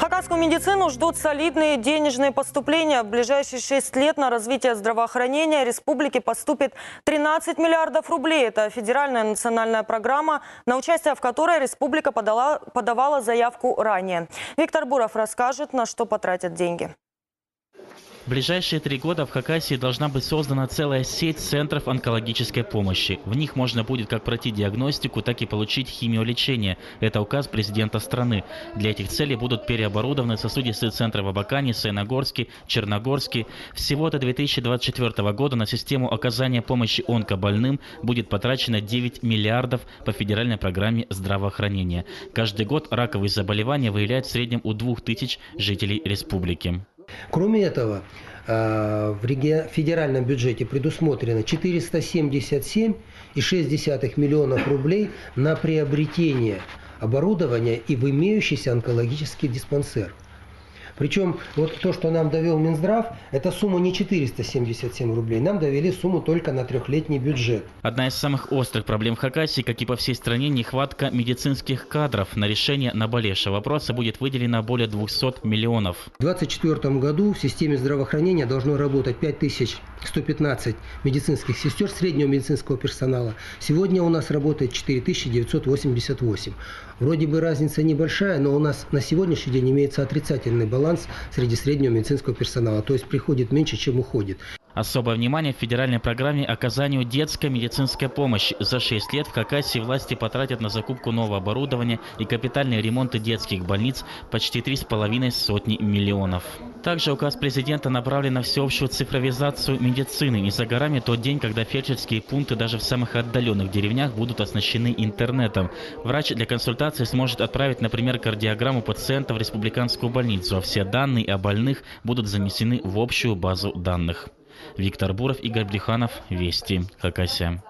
Хакасскую медицину ждут солидные денежные поступления. В ближайшие 6 лет на развитие здравоохранения республики поступит 13 миллиардов рублей. Это федеральная национальная программа, на участие в которой республика подавала заявку ранее. Виктор Буров расскажет, на что потратят деньги. В ближайшие 3 года в Хакасии должна быть создана целая сеть центров онкологической помощи. В них можно будет как пройти диагностику, так и получить химиолечение. Это указ президента страны. Для этих целей будут переоборудованы сосудистые центры в Абакане, Саяногорске, Черногорске. Всего до 2024 года на систему оказания помощи онкобольным будет потрачено 9 миллиардов по федеральной программе здравоохранения. Каждый год раковые заболевания выявляют в среднем у 2000 жителей республики. Кроме этого, в федеральном бюджете предусмотрено 477,6 миллионов рублей на приобретение оборудования и в имеющийся онкологический диспансер. Причем вот то, что нам довел Минздрав, это сумма не 477 рублей, нам довели сумму только на 3-летний бюджет. Одна из самых острых проблем Хакасии, как и по всей стране, нехватка медицинских кадров. На решение наболевшего вопроса будет выделено более 200 миллионов. В 2024 году в системе здравоохранения должно работать 5115 медицинских сестер среднего медицинского персонала. Сегодня у нас работает 4988. Вроде бы разница небольшая, но у нас на сегодняшний день имеется отрицательный баланс среди среднего медицинского персонала, то есть приходит меньше, чем уходит. Особое внимание в федеральной программе оказанию детской медицинской помощи. За 6 лет в Хакасии власти потратят на закупку нового оборудования и капитальные ремонты детских больниц почти 3,5 сотни миллионов. Также указ президента направлен на всеобщую цифровизацию медицины. Не за горами тот день, когда фельдшерские пункты даже в самых отдаленных деревнях будут оснащены интернетом. Врач для консультации сможет отправить, например, кардиограмму пациента в республиканскую больницу, а все данные о больных будут занесены в общую базу данных. Виктор Буров, Игорь Брюханов, Вести, Хакасия.